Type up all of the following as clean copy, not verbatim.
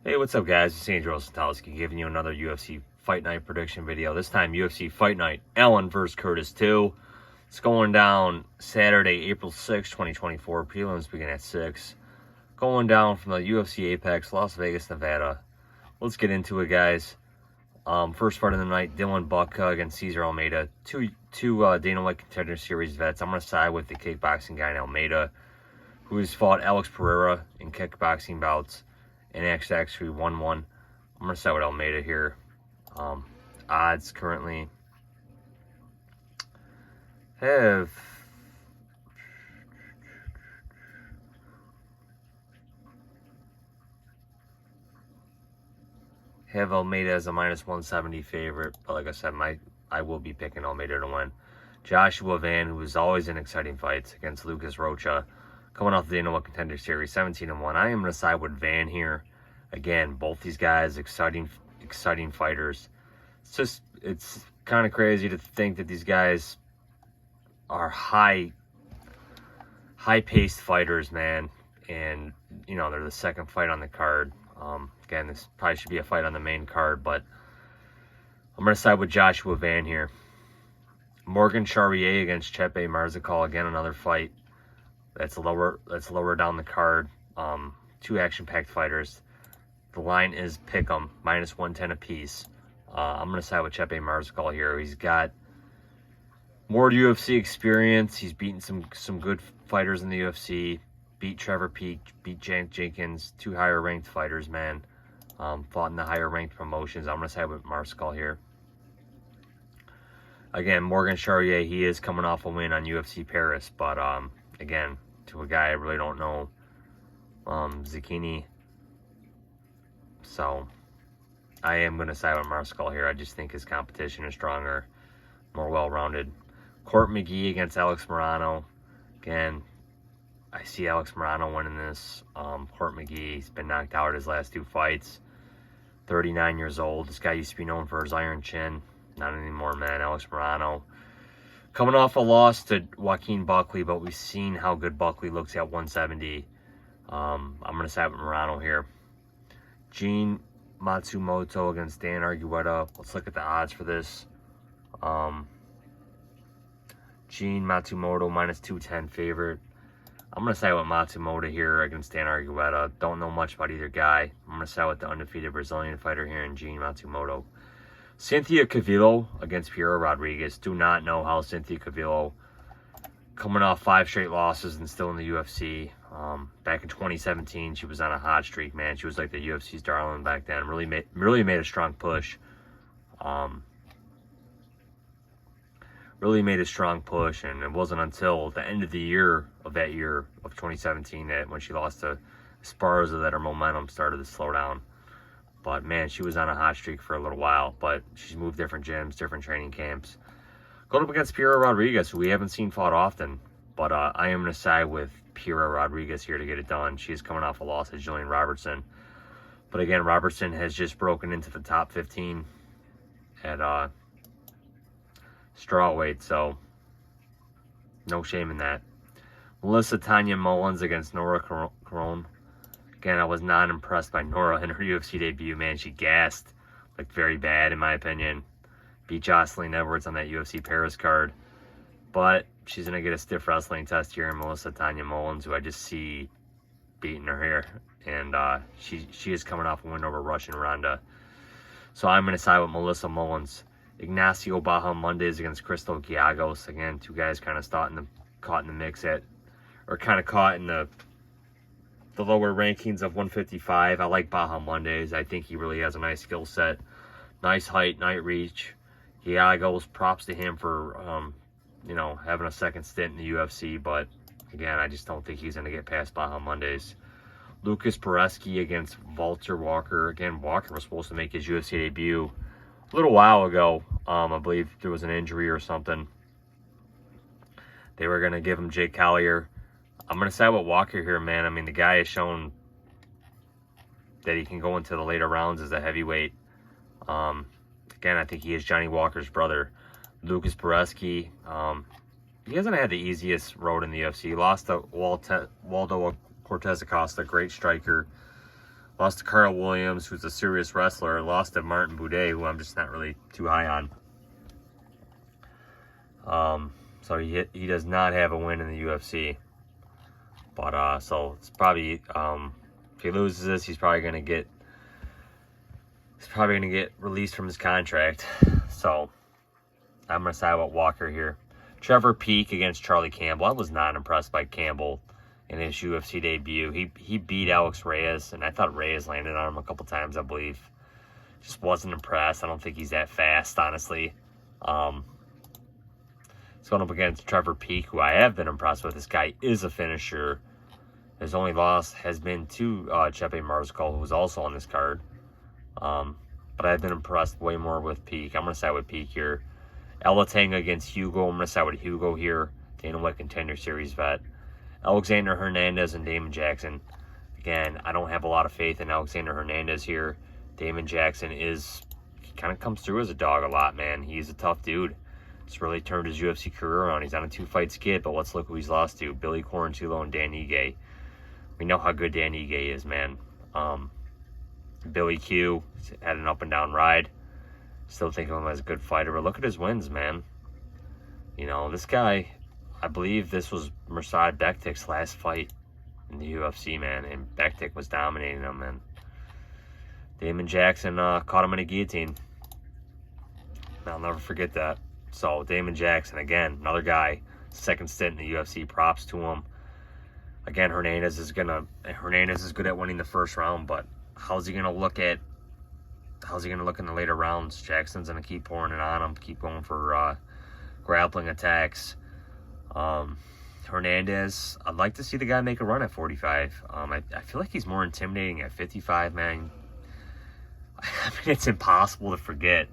Hey, what's up, guys? It's Andrew Osentowski giving you another UFC Fight Night prediction video. This time, UFC Fight Night, Allen vs. Curtis 2. It's going down Saturday, April 6, 2024. Prelims begin at 6. Going down from the UFC Apex, Las Vegas, Nevada. Let's get into it, guys. First fight of the night, Dylan Buck against Cesar Almeida. Two Dana White Contender Series vets. I'm going to side with the kickboxing guy in Almeida, who has fought Alex Pereira in kickboxing bouts and actually won one. I'm going to start with Almeida here. Odds currently have Almeida as a -170 favorite, but like I said, I will be picking Almeida to win. Joshua Van, who is always in exciting fights, against Lucas Rocha, coming off the Dana White Contender Series, 17-1. I am going to side with Van here. Again, both these guys, exciting fighters. It's kind of crazy to think that these guys are high-paced fighters, man. And, you know, they're the second fight on the card. Again, this probably should be a fight on the main card, but I'm going to side with Joshua Van here. Morgan Charrier against Chepe Mariscal, again, another fight that's lower down the card. Two action-packed fighters. The line is pick'em, -110 apiece. I'm going to side with Chepe Mariscal here. He's got more UFC experience. He's beaten some good fighters in the UFC. Beat Trevor Peek, beat Jenkins, two higher-ranked fighters, man. Fought in the higher-ranked promotions. I'm going to side with Mariscal here. Again, Morgan Charrier, he is coming off a win on UFC Paris, but again, to a guy I really don't know, Zucchini. So, I am going to side with Mariscal here. I just think his competition is stronger, more well-rounded. Court McGee against Alex Morono. Again, I see Alex Morono winning this. Court McGee, he's been knocked out his last two fights. 39 years old. This guy used to be known for his iron chin. Not anymore, man. Alex Morono. Coming off a loss to Joaquin Buckley, but we've seen how good Buckley looks at 170. I'm going to side with Morono here. Gene Matsumoto against Dan Argueta. Let's look at the odds for this. Gene Matsumoto, -210 favorite. I'm going to side with Matsumoto here against Dan Argueta. Don't know much about either guy. I'm going to side with the undefeated Brazilian fighter here in Gene Matsumoto. Cynthia Calvillo against Piera Rodriguez. Do not know how Cynthia Calvillo, coming off 5 straight losses and still in the UFC. Back in 2017, she was on a hot streak, man. She was like the UFC's darling back then. Really made a strong push. Really made a strong push, and it wasn't until the end of the year of 2017 that when she lost to Esparza that her momentum started to slow down. But man, she was on a hot streak for a little while, but she's moved different gyms, different training camps. Going up against Piera Rodriguez, who we haven't seen fought often, but I am going to side with Piera Rodriguez here to get it done. She's coming off a loss to Jillian Robertson. But again, Robertson has just broken into the top 15 at strawweight, so no shame in that. Melissa Tanya Mullins against Nora Corone. Again, I was not impressed by Nora in her UFC debut, man. She gassed, like, very bad, in my opinion. Beat Jocelyn Edwards on that UFC Paris card. But she's going to get a stiff wrestling test here in Melissa Tanya Mullins, who I just see beating her here. And she is coming off a win over Russian Ronda. So I'm going to side with Melissa Mullins. Ignacio Bahamondes against Crystal Giagos. Again, two guys kind of caught in the mix at, or kind of caught in the lower rankings of 155. I like Bahamondes. I think he really has a nice skill set. Nice height, nice reach. Giagos, props to him for, you know, having a second stint in the UFC. But, again, I just don't think he's going to get past Bahamondes. Lucas Pereski against Walter Walker. Again, Walker was supposed to make his UFC debut a little while ago. I believe there was an injury or something. They were going to give him Jake Collier. I'm going to side with Walker here, man. I mean, the guy has shown that he can go into the later rounds as a heavyweight. Again, I think he is Johnny Walker's brother. Lucas Pereski, he hasn't had the easiest road in the UFC. He lost to Waldo Cortez Acosta, great striker. Lost to Carl Williams, who's a serious wrestler. Lost to Martin Boudet, who I'm just not really too high on. So he does not have a win in the UFC. But so it's probably if he loses this, he's probably gonna get released from his contract. So I'm gonna side with Walker here. Trevor Peek against Charlie Campbell. I was not impressed by Campbell in his UFC debut. He beat Alex Reyes, and I thought Reyes landed on him a couple times, I believe. Just wasn't impressed. I don't think he's that fast, honestly. He's going up against Trevor Peek, who I have been impressed with. This guy is a finisher. His only loss has been to Chepe Mariscal, who was also on this card. But I've been impressed way more with Peek. I'm going to side with Peek here. Elatanga against Hugo. I'm going to side with Hugo here. Dana White Contender Series vet. Alexander Hernandez and Damon Jackson. Again, I don't have a lot of faith in Alexander Hernandez here. Damon Jackson he kind of comes through as a dog a lot, man. He's a tough dude. Just really turned his UFC career around. He's on a 2-fight skid, but let's look who he's lost to. Billy Quarantillo and Dan Ige. We know how good Dan Ige is, man. Billy Q had an up-and-down ride. Still think of him as a good fighter, but look at his wins, man. You know, this guy, I believe this was Mirsad Bektik's last fight in the UFC, man, and Bektik was dominating him, man. Damon Jackson caught him in a guillotine. I'll never forget that. So, Damon Jackson, again, another guy, second stint in the UFC, props to him. Again, Hernandez is good at winning the first round, but how's he gonna look in the later rounds? Jackson's gonna keep pouring it on him, keep going for grappling attacks. Hernandez, I'd like to see the guy make a run at 45. I feel like he's more intimidating at 55, man. I mean, it's impossible to forget.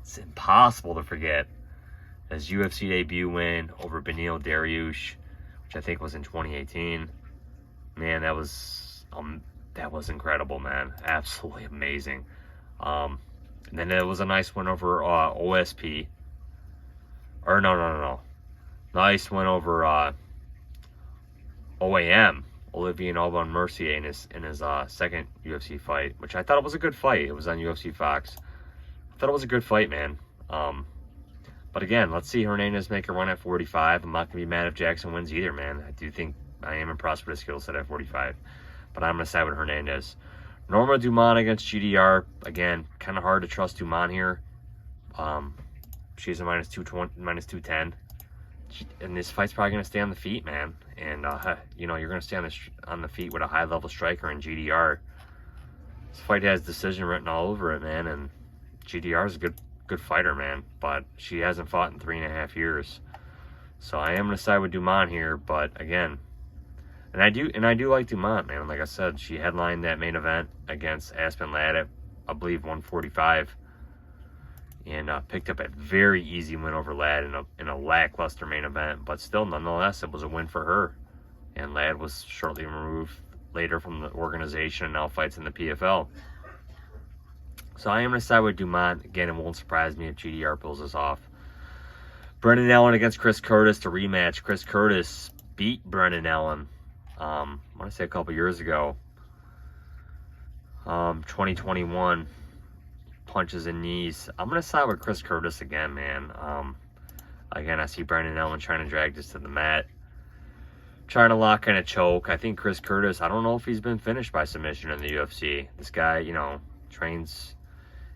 It's impossible to forget his UFC debut win over Beneil Dariush, which I think was in 2018. Man, that was incredible, man. Absolutely amazing. And then it was a nice win over OSP. Or no. Nice win over OAM, Olivier Aubin Mercier, in his second UFC fight, which I thought it was a good fight. It was on UFC Fox. I thought it was a good fight, man. But again, let's see Hernandez make a run at 45. I'm not going to be mad if Jackson wins either, man. I do think I am impressed with his skill set at 45. But I'm going to side with Hernandez. Norma Dumont against GDR. Again, kind of hard to trust Dumont here. She's a -210. And this fight's probably going to stay on the feet, man. And, you know, you're going to stay on the feet with a high-level striker in GDR. This fight has decision written all over it, man. And GDR is a good fighter, man, but she hasn't fought in 3.5 years. So I am going to side with Dumont here, but again, and I do like Dumont, man. Like I said, she headlined that main event against Aspen Ladd at, I believe, 145, and picked up a very easy win over Ladd in a lackluster main event, but still, nonetheless, it was a win for her. And Ladd was shortly removed later from the organization and now fights in the PFL. So I am going to side with Dumont. Again, it won't surprise me if GDR pulls this off. Brendan Allen against Chris Curtis to rematch. Chris Curtis beat Brendan Allen, I want to say a couple years ago. 2021. Punches and knees. I'm going to side with Chris Curtis again, man. Again, I see Brendan Allen trying to drag this to the mat. Trying to lock in a choke. I think Chris Curtis, I don't know if he's been finished by submission in the UFC. This guy, you know, trains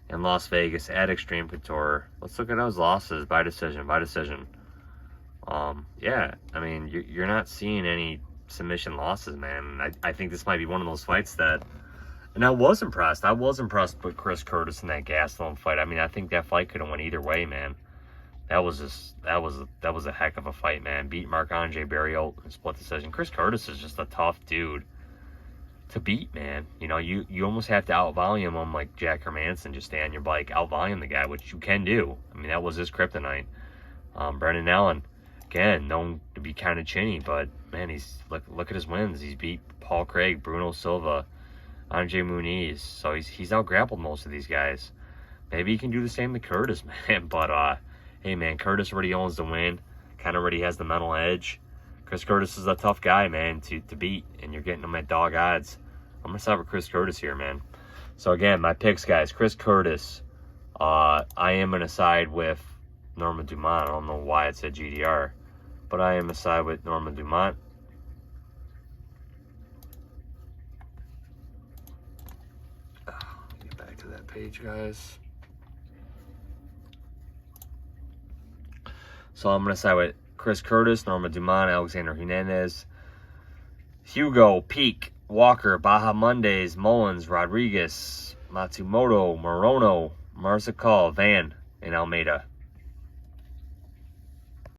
in Las Vegas at Extreme Couture. Let's look at those losses by decision. Yeah, I mean, you're not seeing any submission losses, man. I think this might be one of those fights that, and I was impressed with Chris Curtis in that Gastelum fight. I mean, I think that fight could have went either way, man. That was a heck of a fight, man. Beat Marc-Andre Barriault in split decision. Chris Curtis is just a tough dude to beat, man. You know, you almost have to out-volume him like Jack Hermanson. Just stay on your bike, out-volume the guy, which you can do. I mean, that was his kryptonite. Brendan Allen, again, known to be kind of chinny, but, man, he's look at his wins. He's beat Paul Craig, Bruno Silva, Andre Muniz. So he's out-grappled most of these guys. Maybe he can do the same to Curtis, man. But, hey, man, Curtis already owns the win. Kind of already has the mental edge. Chris Curtis is a tough guy, man, to beat, and you're getting him at dog odds. I'm going to side with Chris Curtis here, man. So, again, my picks, guys. Chris Curtis. I am going to side with Norma Dumont. I don't know why it said GDR. But I am going to side with Norma Dumont. Get back to that page, guys. So I'm going to side with Chris Curtis, Norma Dumont, Alexander Hernandez, Hugo, Peak, Walker, Bahamondes, Mullins, Rodriguez, Matsumoto, Morono, Mariscal, Van, and Almeida.